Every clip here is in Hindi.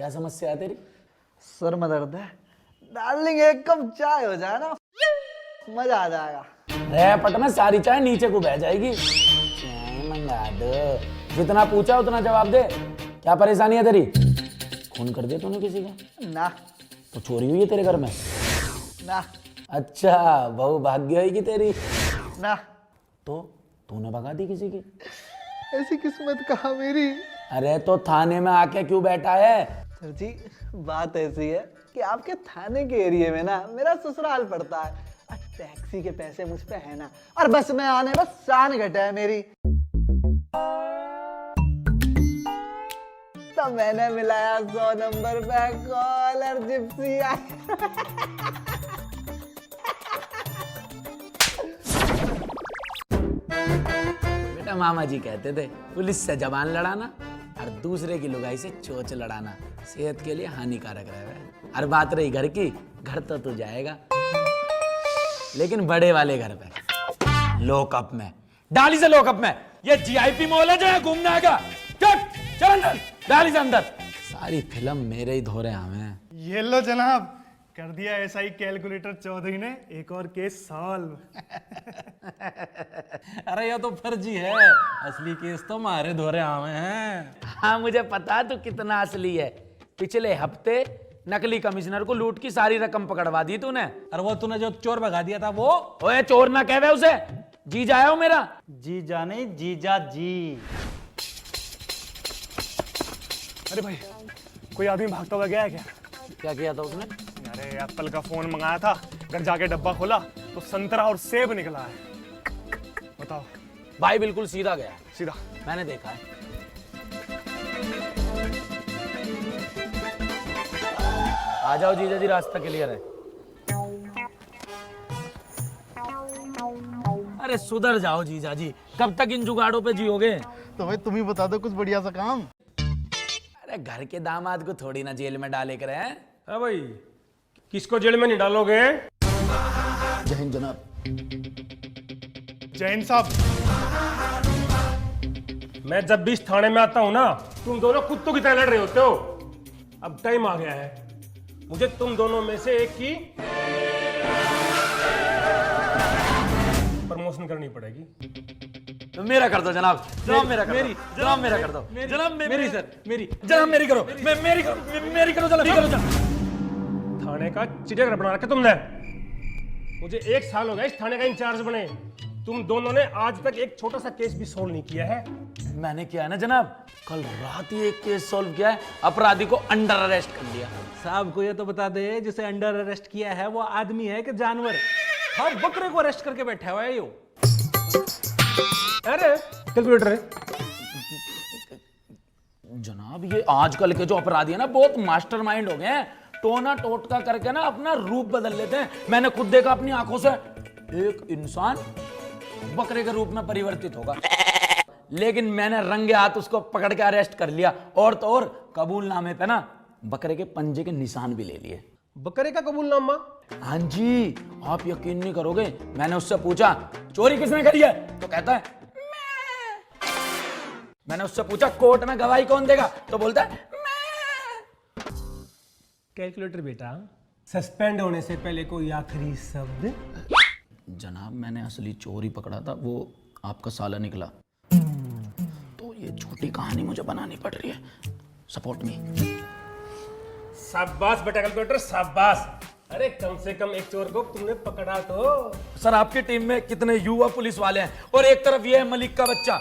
क्या समस्या है तेरी? सर में दर्द है। डार्लिंग एक कप चाय हो जाए ना, मजा आ जाएगा। रे पटना सारी चाय नीचे को बह जाएगी। चाय मंगा दो, जितना पूछा उतना जवाब दे। क्या परेशानी है तेरी? खून कर दिया तूने किसी का? ना तो चोरी हुई है तेरे घर में? ना अच्छा, बहू भाग गई की तेरी? ना, तो तूने भगा दी किसी की? ऐसी किस्मत कहाँ मेरी। अरे तो थाने में आके क्यों बैठा है? सर जी बात ऐसी है कि आपके थाने के एरिया में ना मेरा ससुराल पड़ता है और टैक्सी के पैसे मुझ पे है ना, और बस में आने बस शान घटा है मेरी। तो मैंने मिलाया 100 नंबर पे कॉल और जिप्सी आई। बेटा मामा जी कहते थे पुलिस से जबान लड़ाना और दूसरे की लुगाई से चोंच लड़ाना सेहत के लिए हानिकारक रहेगा। और बात रही घर की, घर तो तू जाएगा लेकिन बड़े वाले घर पे, लॉकअप में। डाली से लॉकअप में। ये जीआईपी मॉल है जो घूमने आएगा। चल अंदर, डाली से अंदर। सारी फिल्म मेरे ही धोरे हमें। ये लो जनाब, कर दिया एसआई कैलकुलेटर चौधरी ने एक और केस सॉल्व। अरे ये तो फर्जी है, असली केस तो हमारे धोरे आवे हैं। हाँ मुझे पता तू कितना असली है। पिछले हफ्ते नकली कमिश्नर को लूट की सारी रकम पकड़वा दी तूने। और वो तूने जो चोर भगा दिया था वो? ओए चोर ना कहवे उसे, जीजा आया हो मेरा। जीजा नहीं, जीजा जी। अरे भाई, कोई आदमी भागता हुआ गया है क्या? क्या किया था उसने? अरे एप्पल का फोन मंगाया था, घर जाके डब्बा खोला तो संतरा और सेब निकला है। बताओ। भाई बिल्कुल सीधा गया, सीधा। मैंने देखा है। आ जाओ जीजा जी, रास्ता क्लियर है। अरे सुधर जाओ जीजा जी, कब तक इन जुगाड़ों पे जियोगे? तो भाई तुम ही बता दो कुछ बढ़िया सा काम। अरे घर के दामाद को थोड़ी ना जेल में डाले कर हैं। हाँ भाई, किसको जेल में नहीं डालोगे? जय हिंद जनाब। जैन साहब, मैं जब भी इस थाने में आता हूं ना, तुम दोनों कुत्तों की तरह लड़ रहे होते हो। अब टाइम आ गया है, मुझे तुम दोनों में से एक की प्रमोशन करनी पड़ेगी। तो मेरा कर दो जनाब, जनाब मेरा कर दो, जनाब मेरा कर दो, जनाब मेरी सर, मेरी जनाब मेरी करो, मेरी करो, मेरी करो जनाब, करो जनाब। थाने का चिड़ियाघर बना रखा तुमने। मुझे 1 साल हो गया इस थाने का इंचार्ज बने, तुम दोनों ने आज तक एक छोटा सा केस भी सोल्व नहीं किया है। मैंने किया है ना जनाब, कल रात ही एक केस सॉल्व किया है, अपराधी को अंडर अरेस्ट कर लिया। साहब को ये तो बता दे, जिसे अंडर अरेस्ट किया है वो आदमी है कि जानवर? हाँ, बकरे को अरेस्ट करके बैठा हुआ है यो। अरे कैलकुलेटर है जनाब, ये आजकल के जो अपराधी है ना बहुत मास्टरमाइंड हो गए हैं। टोना टोटका करके ना अपना रूप बदल लेते हैं। मैंने खुद देखा अपनी आंखों से, एक इंसान बकरे के रूप में परिवर्तित होगा, लेकिन मैंने रंगे हाथ उसको पकड़ के अरेस्ट कर लिया। और तो और कबूलनामे पे ना बकरे के पंजे के निशान भी ले लिए। बकरे का कबूलनामा? हाँ जी, आप यकीन नहीं करोगे, मैंने उससे पूछा चोरी किसने करी है, तो कहता है मैं। मैंने उससे पूछा कोर्ट में गवाही कौन देगा, तो बोलता है मैं। कैलकुलेटर बेटा, सस्पेंड होने से पहले कोई आखिरी शब्द? जनाब मैंने असली चोरी पकड़ा था, वो आपका साला निकला, तो ये झूठी कहानी मुझे बनानी पड़ रही है। Support me. शाबाश बेटा कैलकुलेटर, शाबाश। अरे कम से कम एक चोर को तुमने पकड़ा तो। सर आपकी टीम में कितने युवा पुलिस वाले हैं, और एक तरफ ये है मलिक का बच्चा।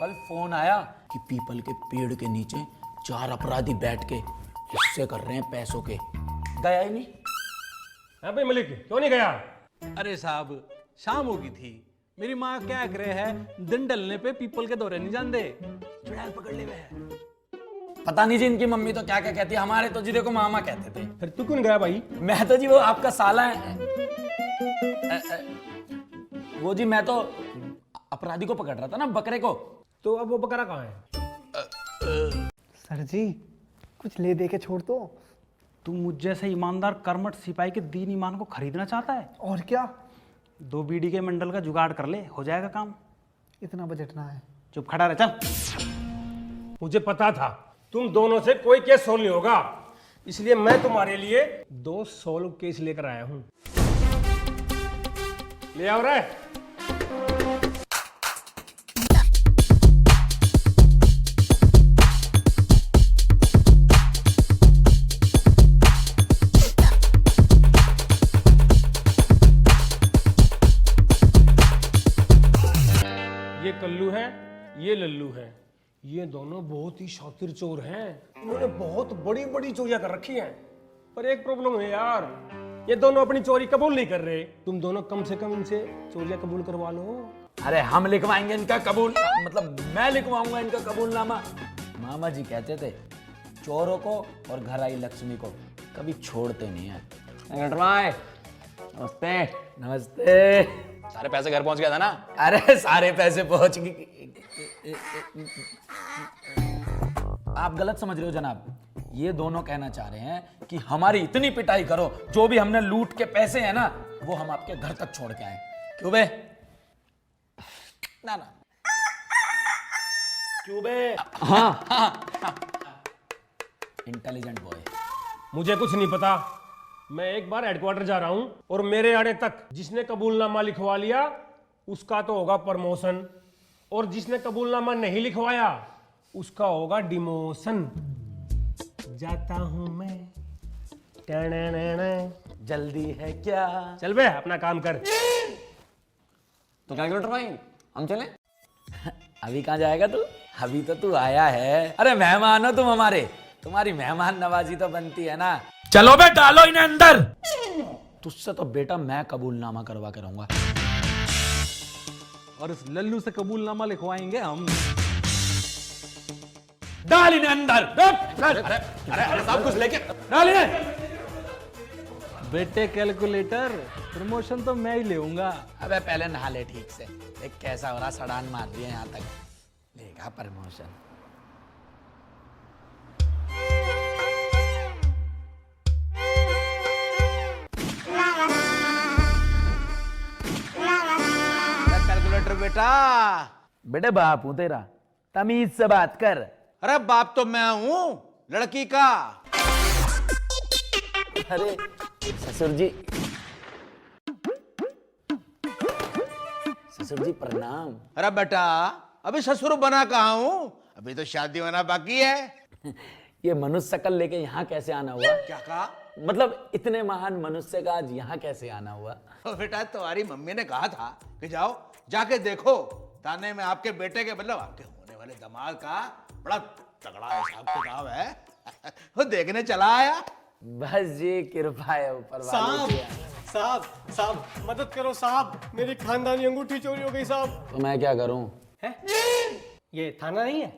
कल फोन आया कि पीपल के पेड़ के नीचे 4 अपराधी बैठ के हिस्से कर रहे हैं पैसों के। गया ही नहीं। हाँ भाई मलिक, क्यों नहीं गया? अरे साहब, शाम हो गई थी, मेरी माँ क्या कह रहे है, दिन डलने पे पीपल के दौरे नहीं जान दे, चुड़ैल पकड़ ले वे। पता नहीं जी इनकी मम्मी तो क्या क्या कहती है, हमारे तो जी देखो मामा कहते थे। फिर तू क्यों गया भाई? मैं तो जी वो आपका साला है। वो जी मैं तो अपराधी को पकड़ रहा था ना, बकरे को। तो अब वो बकरा कहाँ है? सर जी कुछ ले दे के छोड़ दो। तू मुझ जैसे ईमानदार कर्मठ सिपाही के दीन ईमान को खरीदना चाहता है? और क्या, 2 बीड़ी के मंडल का जुगाड़ कर ले, हो जाएगा काम। इतना बजट ना है। चुप खड़ा रह, चल। मुझे पता था तुम दोनों से कोई केस सोल्व नहीं होगा, इसलिए मैं तुम्हारे लिए 2 सोल्व केस लेकर आया हूं। ले आओ रे। ये कल्लू है, ये लल्लू है। ये दोनों बहुत ही शातिर चोर हैं। इन्होंने बहुत बड़ी बड़ी चोरियां कर रखी हैं। पर एक प्रॉब्लम है यार, ये दोनों अपनी चोरी कबूल नहीं कर रहे। तुम दोनों कम से कम इनसे चोरियां कबूल करवा लो। अरे हम लिखवाएंगे इनका कबूल, मतलब मैं लिखवाऊंगा इनका कबूलनामा। मामा जी कहते थे चोरों को और घर आई लक्ष्मी को कभी छोड़ते नहीं है। नमस्ते। नमस्ते। सारे पैसे घर पहुंच गया था ना? अरे सारे पैसे पहुंच गए। आप गलत समझ रहे हो जनाब। ये दोनों कहना चाह रहे हैं कि हमारी इतनी पिटाई करो, जो भी हमने लूट के पैसे हैं ना वो हम आपके घर तक छोड़ के आए। क्यों बे? ना ना, क्यों बे? हाँ। Intelligent boy. मुझे कुछ नहीं पता। मैं एक बार हेडक्वार्टर जा रहा हूं और मेरे आने तक जिसने कबूलनामा लिखवा लिया उसका तो होगा प्रमोशन, और जिसने कबूलनामा नहीं लिखवाया उसका होगा डिमोशन। जाता हूं मैं। जल्दी है क्या? चल बे, अपना काम कर। तो कैलकुलेटर भाई हम चले? अभी कहाँ जाएगा तू? अभी तो तू आया है। अरे मेहमान हो तुम हमारे, तुम्हारी मेहमान नवाजी तो बनती है ना। चलो बे, डालो इन्हें अंदर। तुझसे तो बेटा मैं कबूलनामा करवा के रहूंगा। और इस लल्लू से कबूलनामा लिखवाएंगे हम। डाल इन्हें अंदर। अरे सब कुछ लेके डाल इन्हें। बेटे कैलकुलेटर, प्रमोशन तो मैं ही लेऊंगा। अबे पहले नहा ले ठीक से। देख कैसा हो रहा, सड़ान मार दिया यहाँ तक, लेगा प्रमोशन। कैलकुलेटर बेटा। बेटे बाप हूं तेरा, तमीज से बात कर। अरे बाप तो मैं हूं लड़की का। अरे ससुर जी, ससुर जी प्रणाम। अरे बेटा अभी ससुर बना कहाँ हूं, अभी तो शादी होना बाकी है। ये मनुष्य शकल लेके यहाँ कैसे आना हुआ? क्या कहा? मतलब इतने महान मनुष्य का आज यहाँ कैसे आना हुआ? तो बेटा तुम्हारी मम्मी ने कहा था कि जाओ जाके देखो थाने में आपके बेटे के मतलब आपके होने वाले दामाद का बड़ा तगड़ा हिसाब किताब है। वो देखने चला आया। बस जी कृपा है ऊपर वाले की। साहब साहब मदद करो साहब, मेरी खानदानी अंगूठी चोरी हो गई साहब। तो मैं क्या करूं? ये थाना नहीं है?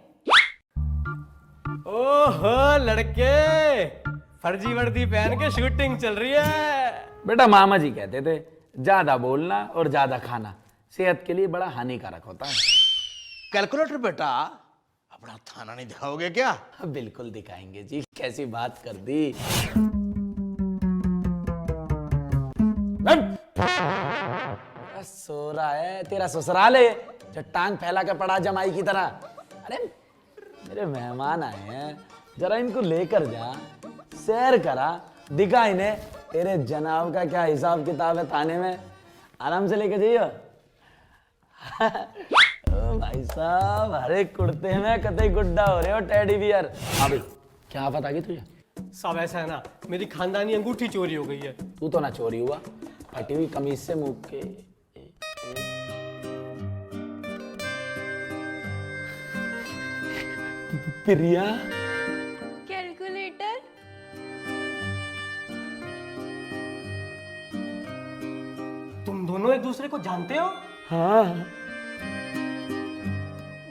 ओहो लड़के, फर्जी वर्दी पहन के शूटिंग चल रही है। बेटा मामा जी कहते थे ज्यादा बोलना और ज्यादा खाना सेहत के लिए बड़ा हानिकारक होता है। कैलकुलेटर बेटा अपना थाना नहीं दिखाओगे क्या? बिल्कुल दिखाएंगे जी, कैसी बात कर दी। सो रहा है तेरा ससुराल है जो टांग फैला के पड़ा जमाई की तरह। अरे मेरे मेहमान आए हैं, जरा इनको लेकर जा, सैर करा, दिखा इन्हें तेरे जनाब का क्या हिसाब किताब है थाने में। आराम से लेके जाइयो। ओ भाई साहब, हर एक कुर्ते में कतई गुड्डा हो रहे हो टेडी बियर। अभी क्या आफत आ गई तुझे? साहब ऐसा है ना, मेरी खानदानी अंगूठी चोरी हो गई है। तू तो ना चोरी हुआ, फटी हुई कमीज से मुंह के। प्रिया, कैलकुलेटर, तुम दोनों एक दूसरे को जानते हो? हाँ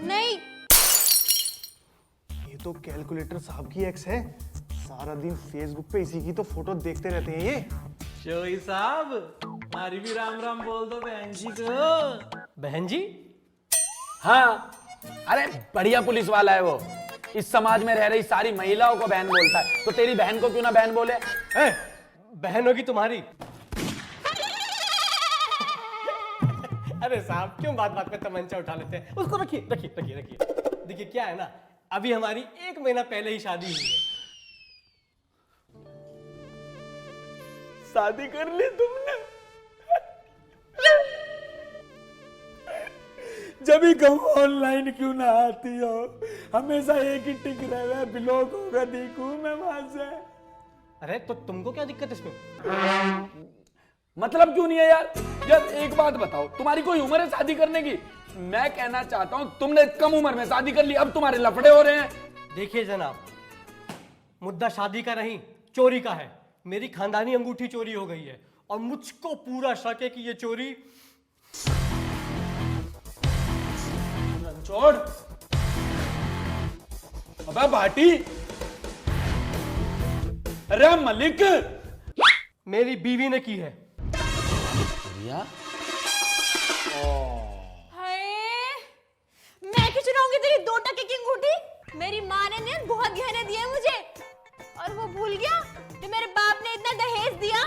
नहीं। ये तो कैलकुलेटर साहब की एक्स है। सारा दिन फेसबुक पे इसी की तो फोटो देखते रहते हैं ये। शोई साहब, हमारी भी राम राम बोल दो बहन जी को। बहन जी? हाँ, अरे बढ़िया पुलिस वाला है वो। इस समाज में रह रही सारी महिलाओं को बहन बोलता है, तो तेरी बहन को क्यों ना बहन बोले? बहन होगी तुम्हारी। अरे साहब क्यों बात बात पे तमंचा उठा लेते हैं? उसको रखिए रखिए रखिए रखिए। देखिए क्या है ना, अभी हमारी 1 महीना पहले ही शादी हुई है। शादी कर ली तुमने? जब भी कहूँ ऑनलाइन क्यों ना आती हो, हमेशा एक ही टिक रहे, ब्लॉक होगा देखू मैं वहां से। अरे तो तुमको क्या दिक्कत है इसमें? मतलब क्यों नहीं है यार? यार एक बात बताओ, तुम्हारी कोई उम्र है शादी करने की? मैं कहना चाहता हूँ तुमने कम उम्र में शादी कर ली, अब तुम्हारे लफड़े हो रहे हैं। देखिए जनाब, मुद्दा शादी का नहीं चोरी का है। मेरी खानदानी अंगूठी चोरी हो गई है और मुझको पूरा शक है कि ये चोरी छोड़। अबे भाटी, अरे मलिक, मेरी बीवी ने की है। हाय, मैं क्यों चुराऊंगी तेरी 2 टके की अंगूठी? मेरी माँ ने बहुत गहने दिए मुझे, और वो भूल गया कि मेरे बाप ने इतना दहेज दिया।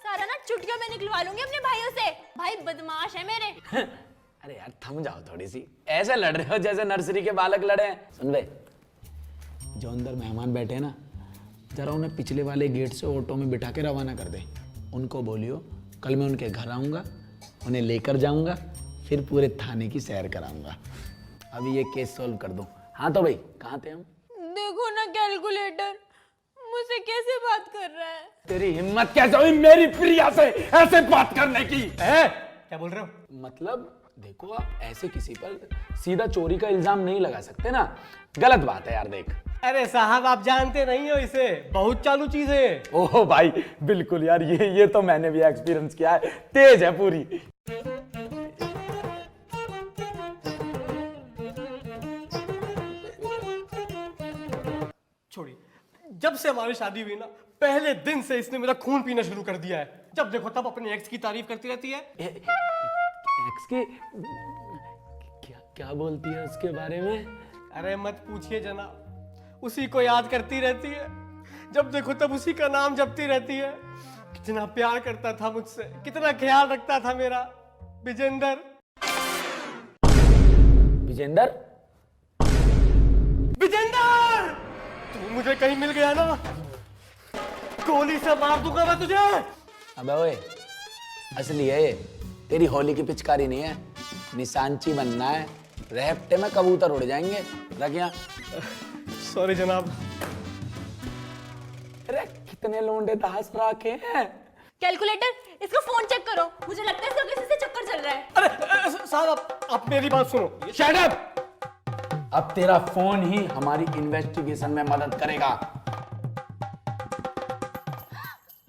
सारा ना चुटकियों में निकलवा लूंगी अपने भाइयों से। भाई बदमाश है मेरे। अरे यार थम जाओ थोड़ी सी, ऐसे लड़ रहे हो जैसे नर्सरी के बालक लड़े हैं। सुन बे, जो अंदर मेहमान बैठे हैं ना, जरा उन्हें पिछले वाले गेट से ऑटो में बिठा के रवाना कर दे। उनको बोलियो कल मैं उनके घर आऊंगा, उन्हें लेकर जाऊंगा, फिर पूरे थाने की सैर कराऊंगा। अभी ये केस सॉल्व कर दो। हाँ तो भाई कहाँ थे हम? देखो ना कैलकुलेटर, मुझसे कैसे बात कर रहा है। तेरी हिम्मत कैसे हुई मेरी प्रिया से ऐसे बात करने की? क्या बोल रहे हो? मतलब देखो, आप ऐसे किसी पर सीधा चोरी का इल्जाम नहीं लगा सकते ना, गलत बात है यार। देख, अरे साहब आप जानते नहीं हो इसे, बहुत चालू चीज है। ओह भाई बिल्कुल यार, ये तो मैंने भी एक्सपीरियंस किया है, तेज है पूरी। छोड़िए, जब से हमारी शादी हुई ना, पहले दिन से इसने मेरा खून पीना शुरू कर दिया है। जब देखो तब अपने एक्स की तारीफ करती रहती है। एक्स की क्या बोलती है उसके बारे में? अरे मत पूछिए जनाब, उसी को याद करती रहती है। जब देखो तब उसी का नाम जपती रहती है। कितना प्यार करता था मुझसे, कितना ख्याल रखता था मेरा। विजेंदर। विजेंदर? विजेंदर, तू मुझे कहीं मिल गया ना, गोली से मार दूंगा मैं तुझे। अबे ओए, असली है ये, तेरी होली की पिचकारी नहीं है। निशानची बनना है, रहपटे में कबूतर उड़ जाएंगे। रख यहाँ। सॉरी जनाब। अरे कितने लोंडे दास रखे हैं। कैलकुलेटर, इसका फोन चेक करो, मुझे लगता है इसका किसी से चक्कर चल रहा है। अरे साहब आप मेरी बात सुनो। Shut up! अब तेरा फोन ही हमारी इन्वेस्टिगेशन में मदद करेगा।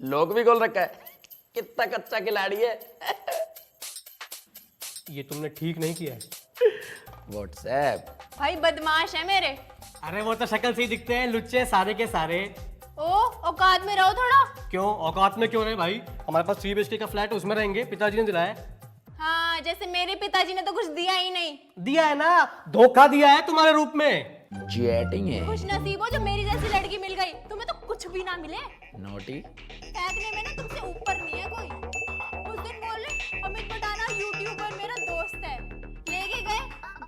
लोग भी खोल रखा है, कितना कच्चा खिलाड़ी है। ये तुमने ठीक नहीं किया है। व्हाट्सएप। भाई बदमाश है मेरे। अरे वो तो शक्ल से ही दिखते हैं लुच्चे सारे के सारे। ओ औकात में रहो थोड़ा। क्यों औकात में क्यों रहे भाई? हमारे पास 3 BHK का फ्लैट है, उसमें रहेंगे। पिताजी ने दिलाया। हाँ, जैसे मेरे पिताजी ने तो कुछ दिया ही नहीं। दिया है ना, धोखा दिया है तुम्हारे रूप में। चैटिंग है। खुश नसीब हो जो मेरी जैसी लड़की मिल गई, तुम्हें तो कुछ भी ना मिले। नोटी। फेंकने में ना तुमसे ऊपर नहीं है कोई। उस दिन बोले अमित पटाना यूट्यूबर मेरा दोस्त है, लेके गए,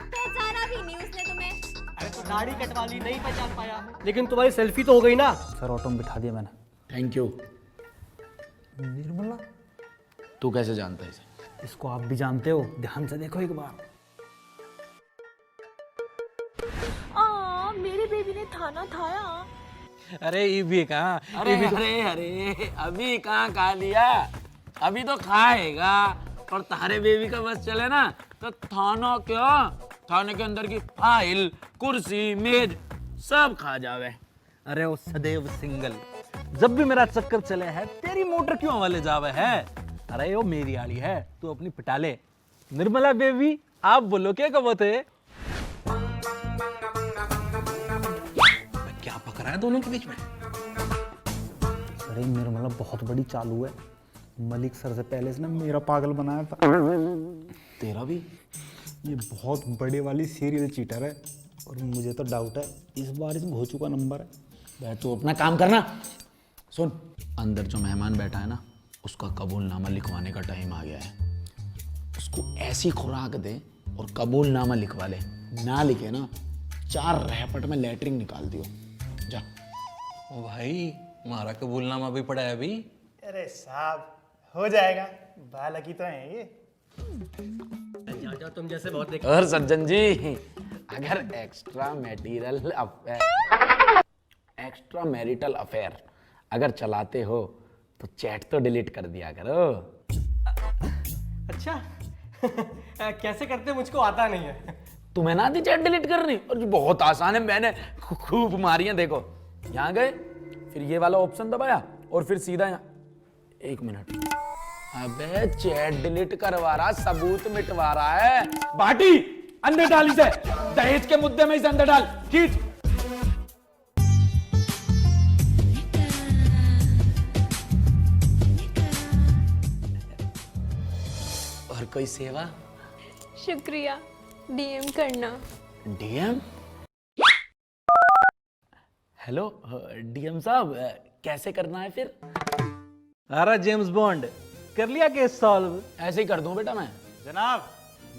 पहचाना भी नहीं उसने तुम्हें। अरे तो दाढ़ी कटवा ली, नहीं पहचान पाया, लेकिन तुम्हारी सेल्फी तो हो गई ना। सर ऑटो में बिठा दिया मैंने। Thank you. निर्मला? तू कैसे जानता है इसे? इसको आप भी जानते हो, ध्यान से देखो एक बार। मेरी बेबी ने खाना खाया। अरे ये भी कहाँ? अरे अरे अरे, अभी कहाँ खा लिया, अभी तो खाएगा। और तारे बेबी का बस चले ना तो थाना क्या, थाने के अंदर की फाइल, कुर्सी, मेज सब खा जावे। अरे वो सदैव सिंगल, जब भी मेरा चक्कर चले है तेरी मोटर क्यों वाले जावे है? अरे वो मेरी आड़ी है, तू अपनी पिटा ले। निर्मला बेबी आप बोलो क्या कब थे? क्या पकड़ा है दोनों के बीच में? अरे निर्मला बहुत बड़ी चालू है, मलिक सर से पहले इसने मेरा पागल बनाया था। तेरा भी? ये बहुत बड़े वाली सीरियल चीटर है और मुझे तो डाउट है इस बार इस भोचू का नंबर है। भाई तू अपना काम करना। सुन, अंदर जो मेहमान बैठा है ना, उसका कबूलनामा लिखवाने का टाइम आ गया है। उसको ऐसी खुराक दे और कबूलनामा लिखवा ले। ना लिखे ना, 4 रैपट में लेटरिन निकाल दियो जा। ओ भाई, हमारा कबूलनामा भी पड़ा है अभी। अरे साहब हो जाएगा, बालकी तो है ये। तुम जैसे बहुत और सज्जन जी, अगर एक्स्ट्रा मैरिटल अफेयर अगर चलाते हो तो चैट तो डिलीट कर दिया करो। अच्छा कैसे करते मुझको आता नहीं है। तुम्हें ना आती चैट डिलीट करनी? और ये बहुत आसान है, मैंने खूब मारी है। देखो यहाँ गए, फिर ये वाला ऑप्शन दबाया और फिर सीधा यहाँ। 1 मिनट, अबे चैट डिलीट करवा रहा, सबूत मिटवा रहा है। बाटी अंदर डाल इसे, दहेज के मुद्दे में इसे अंदर डाल, खींच। और कोई सेवा? शुक्रिया, डीएम करना। डीएम? हेलो डीएम साहब, कैसे करना है फिर? अरे जेम्स बॉन्ड, कर लिया केस सॉल्व? ऐसे ही कर दूं बेटा मैं। जनाब,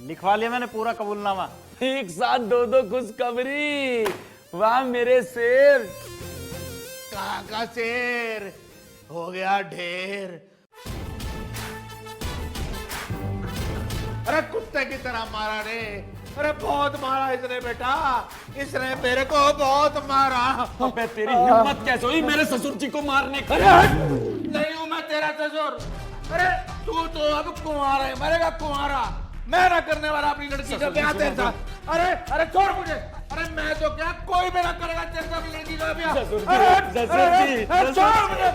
लिखवा लिया मैंने पूरा कबूलनामा। एक साथ 2 खुशखबरी, वाह मेरे शेर। कहाँ का शेर हो गया ढेर। अरे कुत्ते की तरह मारा रे, अरे बहुत मारा इसने बेटा, इसने मेरे को बहुत मारा। अबे तेरी हिम्मत कैसे हुई मेरे ससुर जी को मारने की? नहीं हूं मैं तेरा ससुर। अरे तू तो अब कुंवारा है, मरेगा कुंवारा। मैं ना करने वाला अपनी लड़की का ब्याह तेरे साथ। अरे छोड़ मुझे। अरे मैं तो क्या, कोई भी ना करेगा तेरे साथ अपनी लड़की का ब्याह। ससुर जी, छोड़ मुझे।